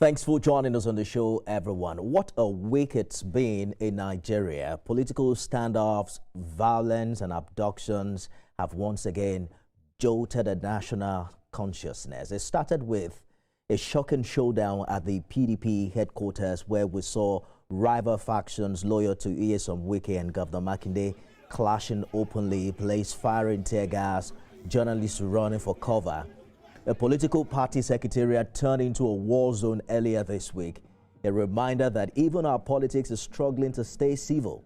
Thanks for joining us on the show, everyone. What a week it's been in Nigeria. Political standoffs, violence, and abductions have once again jolted the national consciousness. It started with a shocking showdown at the PDP headquarters where we saw rival factions loyal to Nyesom Wike and Governor Makinde clashing openly, police firing tear gas, journalists running for cover. A political party secretariat turned into a war zone earlier this week, a reminder that even our politics is struggling to stay civil.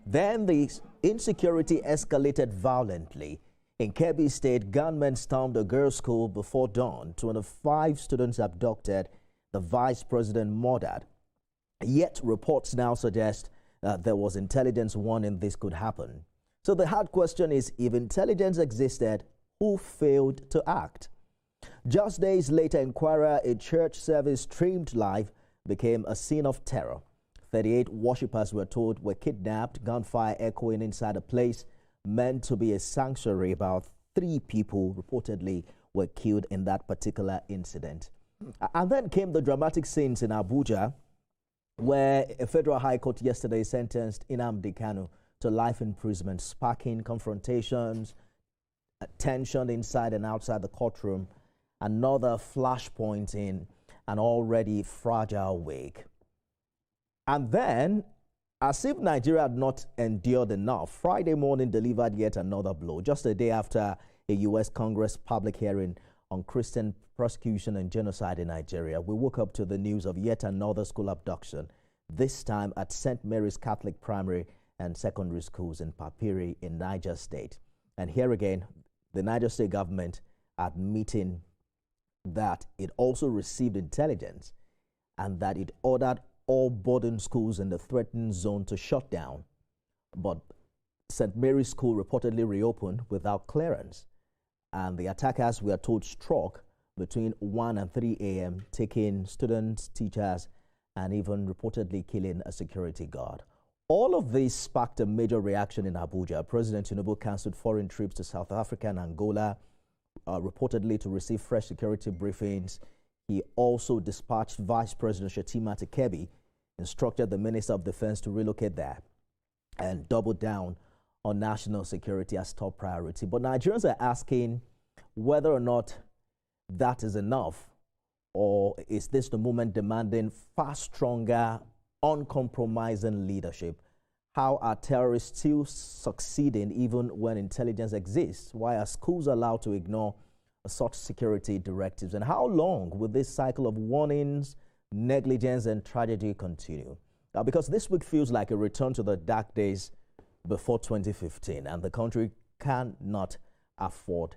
Then the insecurity escalated violently. In Kebbi State, gunmen stormed a girls' school before dawn. 25 students abducted, the vice president murdered. Yet reports now suggest there was intelligence warning this could happen. So the hard question is, if intelligence existed, who failed to act? Just days later in Kwara, a church service streamed live became a scene of terror. 38 worshippers were told were kidnapped, gunfire echoing inside a place meant to be a sanctuary. About 3 people reportedly were killed in that particular incident. And then came the dramatic scenes in Abuja, where a federal high court yesterday sentenced Nnamdi Kanu to life imprisonment, sparking confrontations, tension inside and outside the courtroom. Another flashpoint in an already fragile week. And then, as if Nigeria had not endured enough, Friday morning delivered yet another blow. Just a day after a U.S. Congress public hearing on Christian persecution and genocide in Nigeria, we woke up to the news of yet another school abduction, this time at St. Mary's Catholic Primary and Secondary Schools in Papiri in Niger State. And here again, the Niger State government admitting that it also received intelligence and that it ordered all boarding schools in the threatened zone to shut down. But St. Mary's School reportedly reopened without clearance. And the attackers, we are told, struck between 1 and 3 a.m., taking students, teachers, and even reportedly killing a security guard. All of this sparked a major reaction in Abuja. President Tinubu cancelled foreign trips to South Africa and Angola, reportedly to receive fresh security briefings. He also dispatched Vice President Shetima to Kebbi, instructed the Minister of Defense to relocate there, and doubled down on national security as top priority. But Nigerians are asking whether or not that is enough, or is this the moment demanding far stronger, uncompromising leadership? How are terrorists still succeeding even when intelligence exists? Why are schools allowed to ignore such security directives? And how long will this cycle of warnings, negligence, and tragedy continue? Because this week feels like a return to the dark days before 2015, and the country cannot afford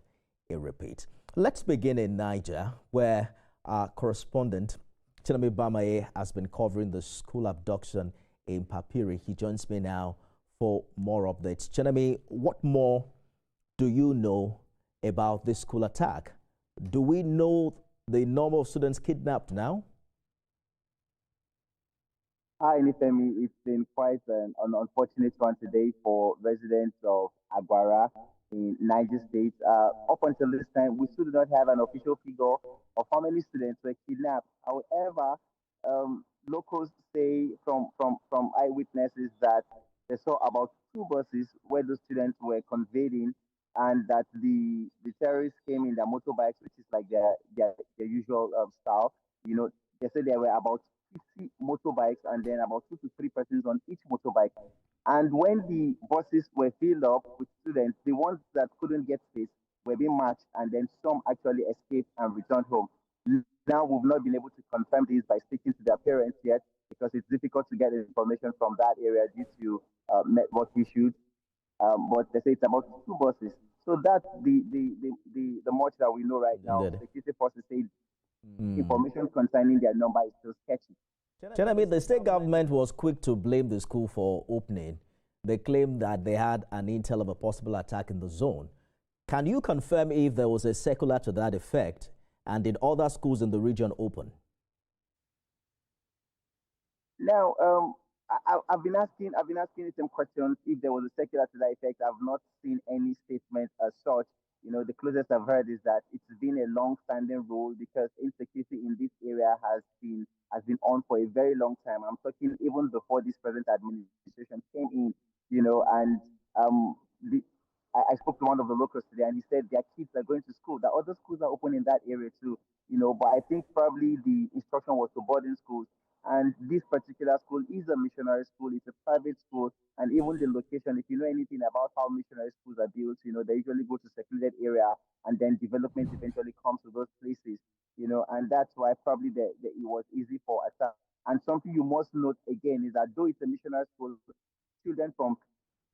a repeat. Let's begin in Niger, where our correspondent, Chinami Bamaye, has been covering the school abduction in Papiri. He joins me now for more updates. Chinami, what more do you know about this school attack? Do we know the number of students kidnapped now? Hi, Nifemi. It's been quite an unfortunate one today for residents of Aguara in Niger State. Up until this time, we still do not have an official figure of how many students were kidnapped. However, locals say from eyewitnesses that they saw about 2 buses where the students were conveyed in, and that the terrorists came in their motorbikes, which is like their usual style. You know, they said there were about 50 motorbikes and then about 2 to 3 persons on each motorbike. And when the buses were filled up with students, the ones that couldn't get space were being marched, and then some actually escaped and returned home. Now, we've not been able to confirm this by speaking to their parents yet, because it's difficult to get information from that area due to network issues. But they say it's about 2 buses. So that's the much that we know right now. Indeed. Security forces say information concerning their number is still sketchy. Chinami, the state government was quick to blame the school for opening. They claimed that they had an intel of a possible attack in the zone. Can you confirm if there was a circular to that effect, and did other schools in the region open? Now, I've been asking some questions if there was a circular to that effect. I've not seen any statement as such. You know, the closest I've heard is that it's been a long-standing rule because insecurity in this area has been been on for a very long time. I'm talking even before this present administration came in, and the, I spoke to one of the locals today, and he said their kids are going to school. That other schools are open in that area too, But I think probably the instruction was to boarding schools, and this particular school is a missionary school. It's a private school, and even the location. If you know anything about how missionary schools are built, they usually go to secluded area, and then development eventually comes to those places, and that's why probably it was easy for attack. And something you must note again is that though it's a missionary school, children from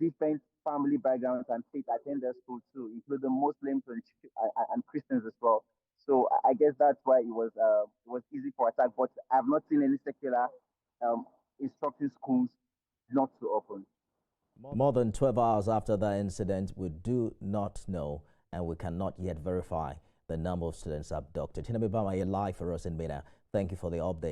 different family backgrounds and faith attend their school too, including Muslims and Christians as well. So I guess that's why it was easy for attack. But I've not seen any secular um, instructing schools not to open. More than 12 hours after that incident, we do not know and we cannot yet verify the number of students abducted. Hinabibama, you're live for us in Mina. Thank you for the update.